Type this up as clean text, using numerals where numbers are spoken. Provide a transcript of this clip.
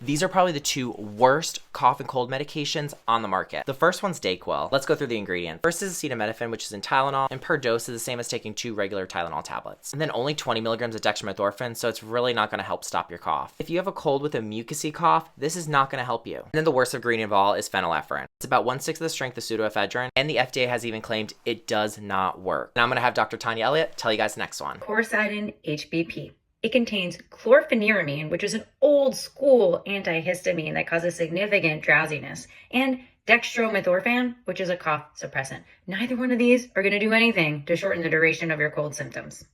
These are probably the two worst cough and cold medications on the market. The first one's Dayquil. Let's go through the ingredients. First is acetaminophen, which is in Tylenol, and per dose is the same as taking 2 regular Tylenol tablets. And then only 20 milligrams of dextromethorphan, so it's really not going to help stop your cough. If you have a cold with a mucousy cough, this is not going to help you. And then the worst ingredient of all is phenylephrine. It's about 1/6 of the strength of pseudoephedrine, and the FDA has even claimed it does not work. Now I'm going to have Dr. Tanya Elliott tell you guys the next one. Coricidin HBP. It contains chlorpheniramine, which is an old school antihistamine that causes significant drowsiness, and dextromethorphan, which is a cough suppressant. Neither one of these are going to do anything to shorten the duration of your cold symptoms.